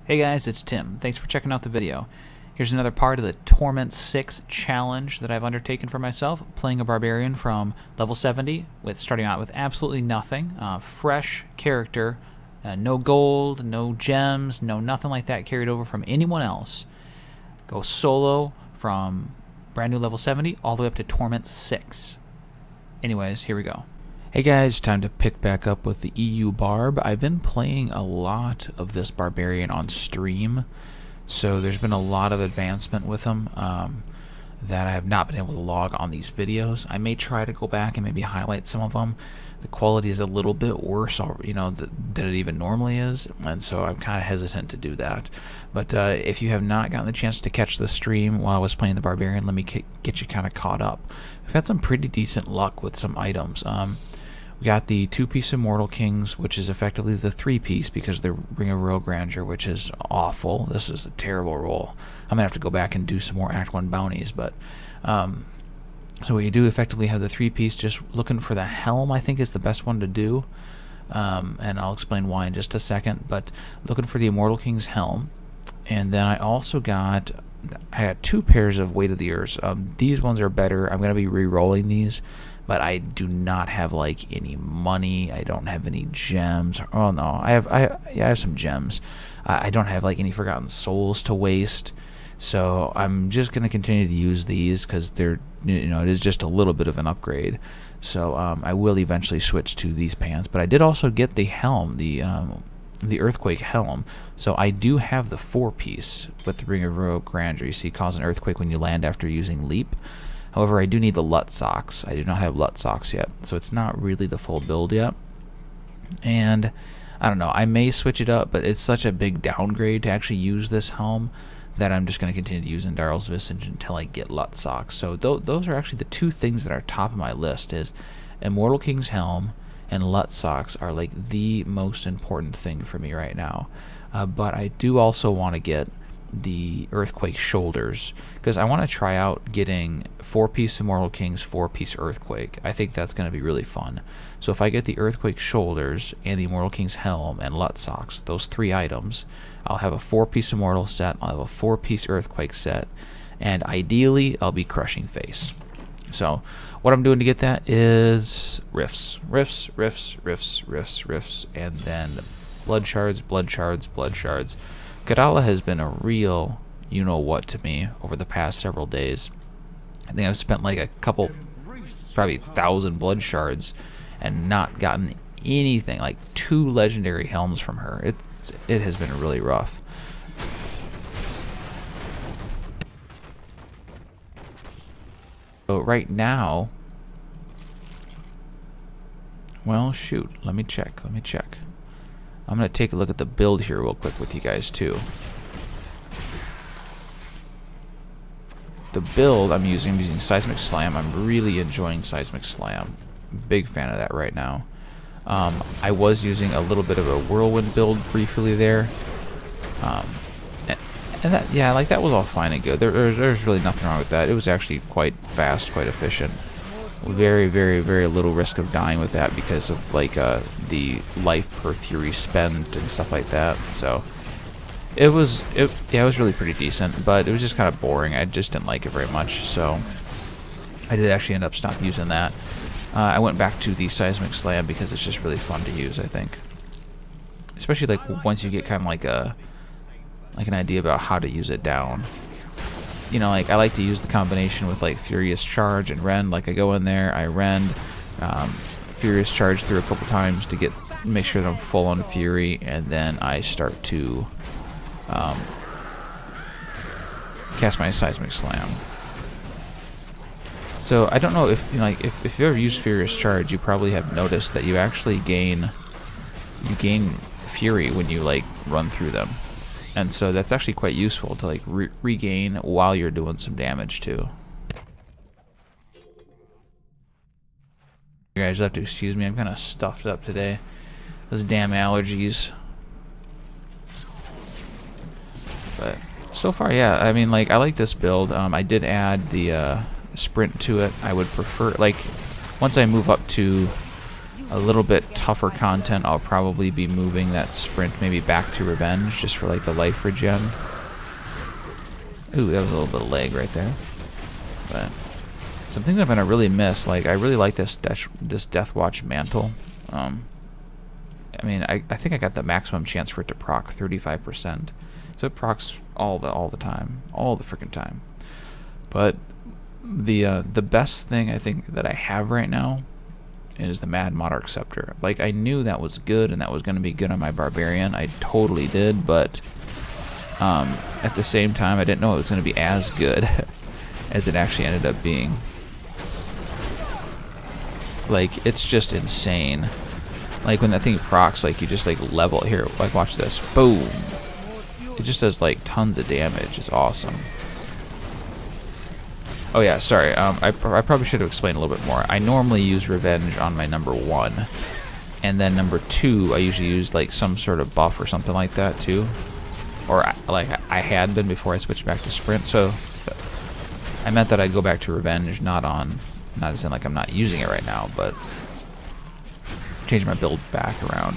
Hey guys, it's Tim. Thanks for checking out the video. Here's another part of the Torment 6 challenge that I've undertaken for myself, playing a barbarian from level 70, with starting out with absolutely nothing, fresh character, no gold, no gems, no nothing like that carried over from anyone else. Go solo from brand new level 70 all the way up to Torment 6. Anyways, here we go. Hey guys, time to pick back up with the EU Barb. I've been playing a lot of this barbarian on stream, so there's been a lot of advancement with him that I have not been able to log on these videos. I may try to go back and maybe highlight some of them. The quality is a little bit worse, you know, than it even normally is, and so I'm kind of hesitant to do that. But if you have not gotten the chance to catch the stream while I was playing the barbarian, let me get you kind of caught up. We've had some pretty decent luck with some items. We got the 2-piece Immortal Kings, which is effectively the 3-piece because the Ring of Royal Grandeur, which is awful. This is a terrible roll. I'm going to have to go back and do some more Act 1 bounties, but so what you do effectively have the 3-piece. Just looking for the helm, I think, is the best one to do, and I'll explain why in just a second. But looking for the Immortal King's helm, and then I also got 2 pairs of Weight of the Earth. These ones are better. I'm going to be re-rolling these, but I do not have like any money. I don't have any gems. Oh no, I have some gems. I don't have like any Forgotten Souls to waste. So I'm just going to continue to use these because they're, you know, it is just a little bit of an upgrade. So I will eventually switch to these pants. But I did also get the helm, the Earthquake helm. So I do have the 4-piece with the Ring of Royal Grandeur. You see, cause an earthquake when you land after using leap. However, I do need the Lut Socks. I do not have Lut Socks yet, so it's not really the full build yet. And I don't know, I may switch it up, but it's such a big downgrade to actually use this helm that I'm just going to continue to use Indaryl's Visage until I get Lut Socks. So those are actually the 2 things that are top of my list. Is Immortal King's helm and Lut Socks are like the most important thing for me right now. But I do also want to get the Earthquake shoulders because I want to try out getting 4-piece Immortal King's 4-piece Earthquake. I think that's going to be really fun. So if I get the Earthquake shoulders and the Immortal King's helm and Lut Socks, those 3 items, I'll have a 4-piece Immortal set, I'll have a 4-piece Earthquake set, and ideally I'll be crushing face. So what I'm doing to get that is rifts, and then blood shards, blood shards, blood shards. Kadala has been a real you-know-what to me over the past several days. I think I've spent like a couple, probably 1,000 blood shards and not gotten anything, like 2 legendary helms from her. It has been really rough. So right now, well, shoot, let me check. I'm going to take a look at the build here real quick with you guys too. The build I'm using Seismic Slam. I'm really enjoying Seismic Slam. Big fan of that right now. I was using a little bit of a Whirlwind build briefly there. And that, yeah, like that was all fine and good. There's really nothing wrong with that. It was actually quite fast, quite efficient. Very, very, very little risk of dying with that because of like the life per fury spent and stuff like that. So it was really pretty decent, but it was just kind of boring. I just didn't like it very much, so I did actually end up stopping using that. I went back to the Seismic Slam because it's just really fun to use, I think, especially like once you get kind of like an idea about how to use it down. You know, like I like to use the combination with like Furious Charge and Rend. Like I go in there, I Rend, Furious Charge through a couple times to make sure that I'm full on Fury, and then I start to cast my Seismic Slam. So I don't know if you know, like if you've ever used Furious Charge, you probably have noticed that you actually gain Fury when you like run through them. And so that's actually quite useful to like regain while you're doing some damage too. You guys have to excuse me, I'm kind of stuffed up today. Those damn allergies. But so far, yeah, I mean, like I like this build. I did add the sprint to it. I would prefer, like, once I move up to a little bit tougher content, I'll probably be moving that sprint maybe back to Revenge just for like the life regen. Ooh, that was a little bit of lag right there. But some things I'm gonna really miss. Like I really like this Deathwatch mantle. I mean, I think I got the maximum chance for it to proc 35%. So it procs all the time, all the freaking time. But the best thing I think that I have right now is the Mad Monarch Scepter. Like I knew that was good and that was going to be good on my Barbarian. I totally did, but at the same time I didn't know it was going to be as good as it actually ended up being. Like it's just insane. Like when that thing procs, like you just like level it. Here, like watch this, boom. It just does like tons of damage. It's awesome. Oh yeah, sorry. I probably should have explained a little bit more. I normally use Revenge on my number 1, and then number 2 I usually use like some sort of buff or something like that too, or like I had been before I switched back to Sprint. So I meant that I'd go back to Revenge, not as in like I'm not using it right now, but change my build back around.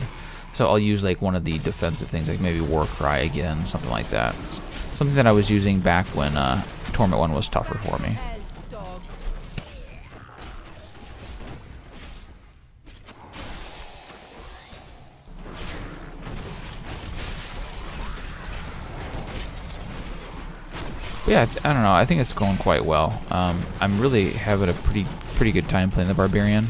So I'll use like one of the defensive things, like maybe Warcry again, something like that. Something that I was using back when Torment 1 was tougher for me. But yeah, I don't know. I think it's going quite well. I'm really having a pretty good time playing the Barbarian.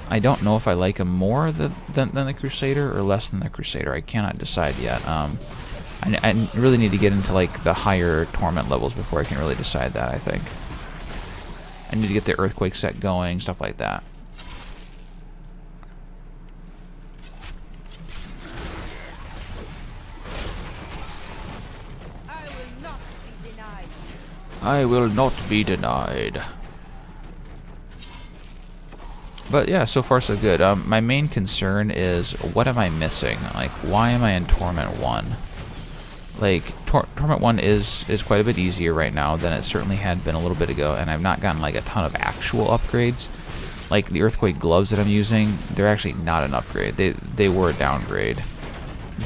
I don't know if I like him more than the Crusader or less than the Crusader. I cannot decide yet. I really need to get into like the higher Torment levels before I can really decide that, I think. I need to get the Earthquake set going, stuff like that. I will not be denied. But yeah, so far so good. My main concern is, what am I missing? Like, why am I in Torment 1? Like, Torment 1 is quite a bit easier right now than it certainly had been a little bit ago, and I've not gotten like a ton of actual upgrades. Like the Earthquake gloves that I'm using, they're actually not an upgrade. They were a downgrade.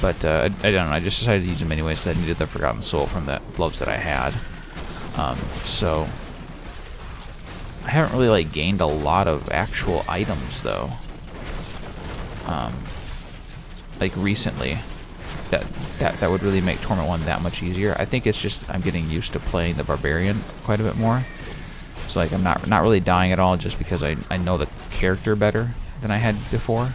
But I don't know, I just decided to use them anyways because I needed the Forgotten Soul from the gloves that I had. So I haven't really like gained a lot of actual items though. Like recently, that would really make Torment 1 that much easier. I think it's just I'm getting used to playing the Barbarian quite a bit more. So like I'm not really dying at all just because I know the character better than I had before.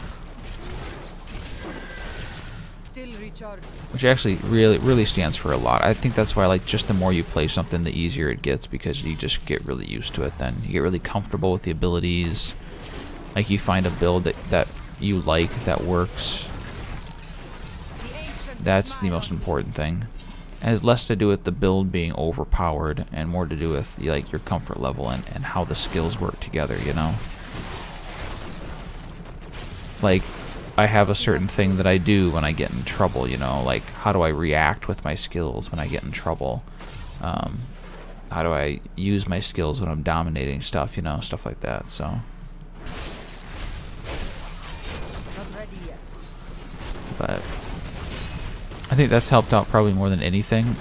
Which actually really stands for a lot. I think that's why, like, just the more you play something, the easier it gets, because you just get really used to it then. You get really comfortable with the abilities. Like, you find a build that you like, that works. That's the most important thing. It has less to do with the build being overpowered and more to do with, like, your comfort level and how the skills work together, you know? Like, I have a certain thing that I do when I get in trouble, you know, like how do I react with my skills when I get in trouble? How do I use my skills when I'm dominating stuff, you know, stuff like that, so. But I think that's helped out probably more than anything.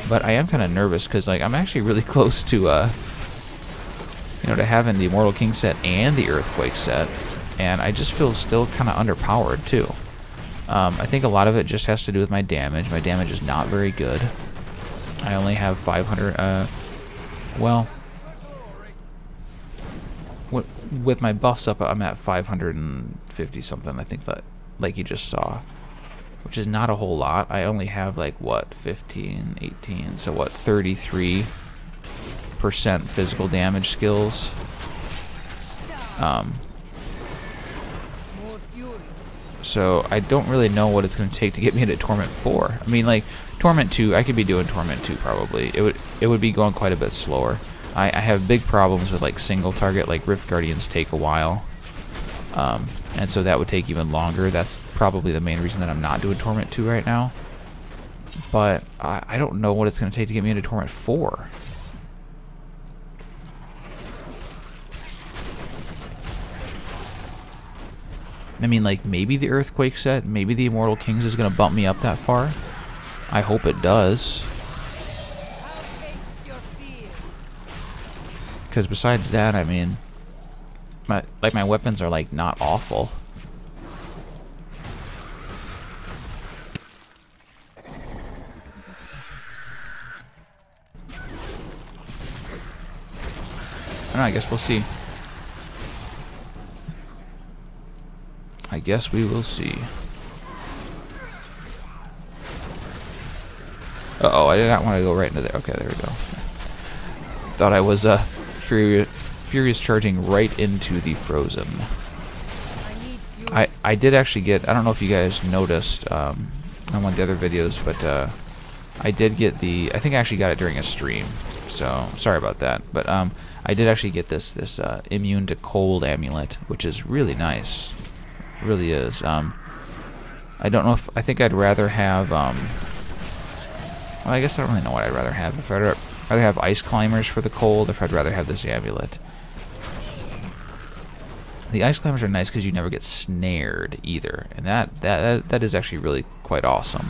But I am kind of nervous because, like, I'm actually really close to, you know, to having the Immortal King set and the Earthquake set. And I just feel still kind of underpowered, too. I think a lot of it just has to do with my damage. My damage is not very good. I only have 500, well, with my buffs up, I'm at 550 something, I think, that, like you just saw. Which is not a whole lot. I only have, like, what, 15, 18, so what, 33% physical damage skills. So I don't really know what it's going to take to get me into Torment 4. I mean, like, Torment 2, I could be doing Torment 2 probably. It would be going quite a bit slower. I have big problems with, like, single target, like Rift Guardians take a while. And so that would take even longer. That's probably the main reason that I'm not doing Torment 2 right now. But I don't know what it's going to take to get me into Torment 4. I mean, like, maybe the Earthquake set, maybe the Immortal Kings is going to bump me up that far. I hope it does. Because besides that, I mean, my weapons are, like, not awful. I don't know, I guess we'll see. I guess we will see. Uh-oh, I did not want to go right into there. Okay, there we go. Thought I was Furious charging right into the Frozen. I did actually get, I don't know if you guys noticed on one of the other videos, but I did get the, I think I actually got it during a stream, so sorry about that. But I did actually get this immune to cold amulet, which is really nice. It really is. I don't know if, I think I'd rather have, well, I guess I don't really know what I'd rather have. If I'd rather have ice climbers for the cold, if I'd rather have this amulet. The ice climbers are nice because you never get snared either, and that is actually really quite awesome.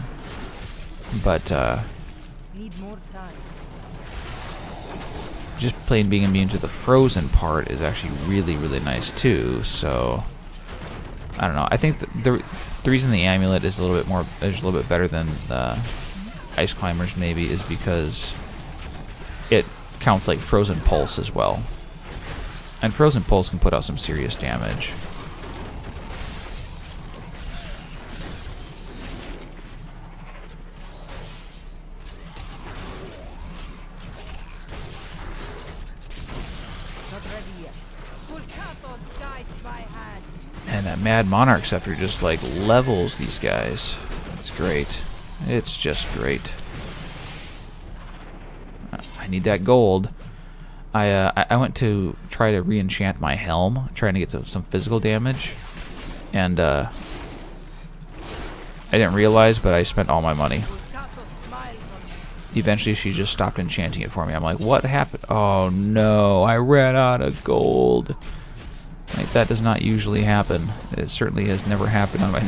But need more time. Just plain being immune to the frozen part is actually really nice too. So I don't know. I think the reason the amulet is a little bit better than the ice climbers maybe is because it counts like frozen pulse as well. And Frozen Pulse can put out some serious damage. Not ready yet. Pulcatos guides by hand. And that Mad Monarch Scepter just like levels these guys. It's great. It's just great. I need that gold. I went to try to re-enchant my helm, trying to get some physical damage, and I didn't realize, but I spent all my money. Eventually, she just stopped enchanting it for me. I'm like, what happened? Oh no, I ran out of gold. Like, that does not usually happen. It certainly has never happened on my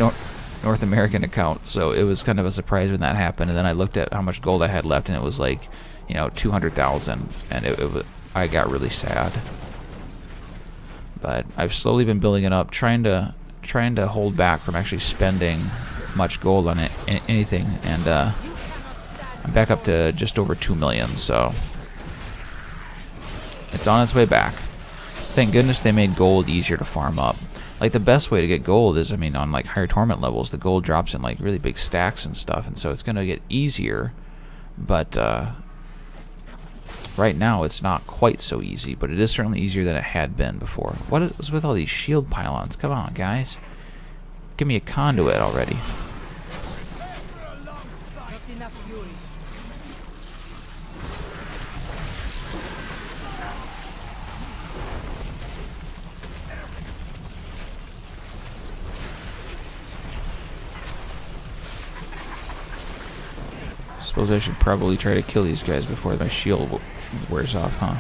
North American account, so it was kind of a surprise when that happened. And then I looked at how much gold I had left, and it was like, you know, 200,000, and it was, I got really sad. But I've slowly been building it up, trying to hold back from actually spending much gold on anything, and I'm back up to just over 2 million, so it's on its way back. Thank goodness they made gold easier to farm up. Like, the best way to get gold is, I mean, on like higher torment levels, the gold drops in like really big stacks and stuff, and so it's gonna get easier, but right now it's not quite so easy, but it is certainly easier than it had been before. What is with all these shield pylons? Come on, guys. Give me a conduit already. Not enough fury. Suppose I should probably try to kill these guys before my shield wears off, huh?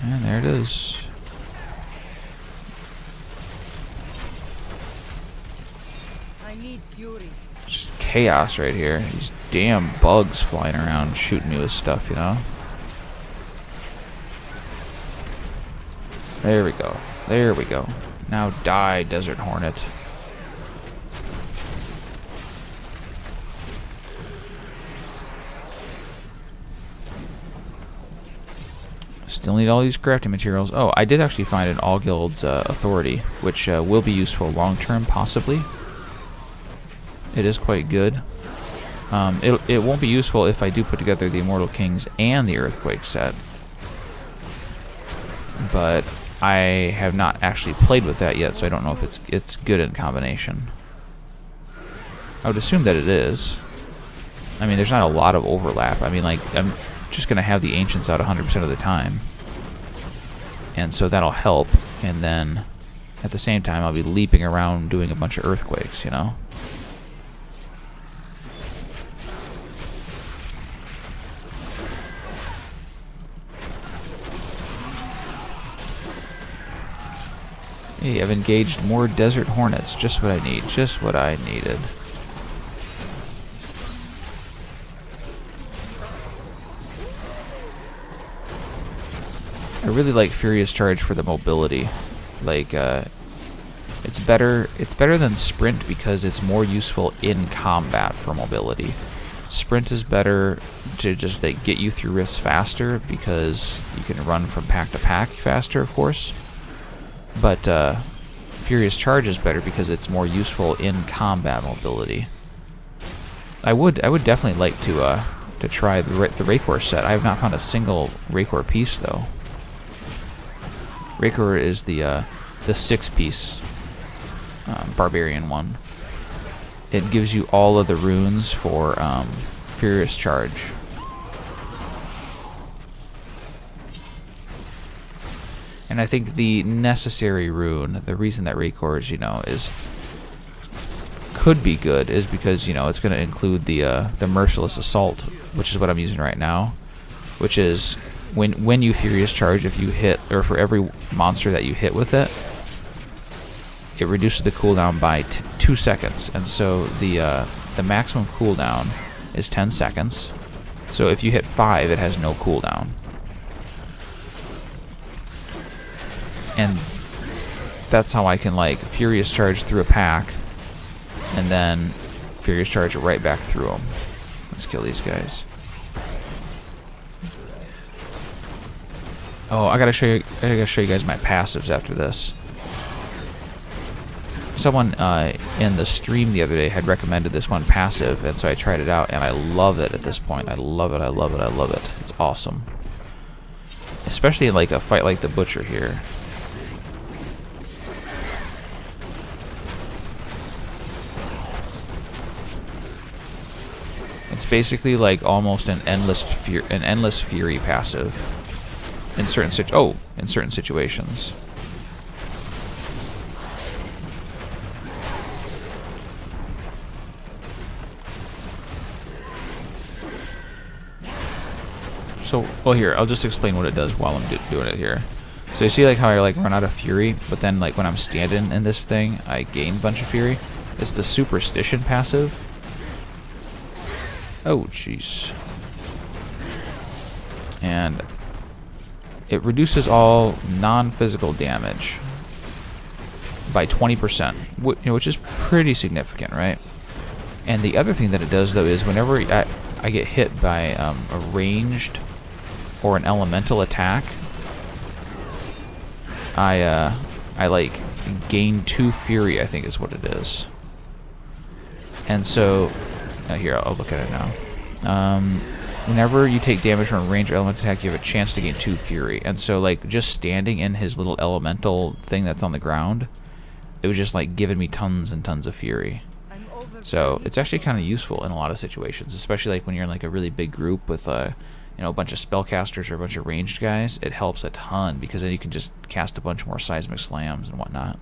And there it is. I need fury. It's just chaos right here. These damn bugs flying around shooting me with stuff, you know? There we go. There we go. Now die, Desert Hornet. Still need all these crafting materials. Oh, I did actually find an All Guilds Authority, which will be useful long term, possibly. It is quite good. It won't be useful if I do put together the Immortal Kings and the Earthquake set. But I have not actually played with that yet, so I don't know if it's good in combination. I would assume that it is. I mean, there's not a lot of overlap. I mean, like, I'm just going to have the Ancients out 100% of the time. And so that'll help. And then, at the same time, I'll be leaping around doing a bunch of Earthquakes, you know? Hey, I've engaged more Desert Hornets. Just what I need. Just what I needed. I really like Furious Charge for the mobility. Like, it's better than Sprint because it's more useful in combat for mobility. Sprint is better to just like get you through rifts faster because you can run from pack to pack faster, of course. But Furious Charge is better because it's more useful in combat mobility. I would definitely like to try the Rancor set. I have not found a single Rancor piece though. Rancor is the 6-piece Barbarian one. It gives you all of the runes for Furious Charge. And I think the necessary rune, the reason that Rancor is, could be good is because, it's going to include the Merciless Assault, which is what I'm using right now, which is when you Furious Charge, if you hit, or for every monster that you hit with it, it reduces the cooldown by 2 seconds. And so the maximum cooldown is 10 seconds. So if you hit 5, it has no cooldown. And that's how I can like Furious Charge through a pack and then Furious Charge right back through them. Let's kill these guys. Oh, I gotta show you guys my passives after this. Someone in the stream the other day had recommended this one passive, and so I tried it out, and I love it at this point. I love it, I love it, I love it. It's awesome. Especially in like a fight like the Butcher here. It's basically like almost an endless fury passive in certain situations. So, well, here, I'll just explain what it does while I'm doing it here. So you see like how I like run out of fury, but then like when I'm standing in this thing, I gain a bunch of fury. It's the Superstition passive. Oh, jeez. And it reduces all non-physical damage by 20%, which is pretty significant, right? And the other thing that it does, though, is whenever I get hit by a ranged or an elemental attack, I like gain 2 fury, I think is what it is. And so, here, I'll look at it now. Whenever you take damage from a ranged or elemental attack, you have a chance to gain 2 fury. And so, like, just standing in his little elemental thing that's on the ground, it was just like giving me tons and tons of fury. So it's actually kind of useful in a lot of situations, especially like when you're in like a really big group with a bunch of spellcasters or a bunch of ranged guys. It helps a ton because then you can just cast a bunch more seismic slams and whatnot.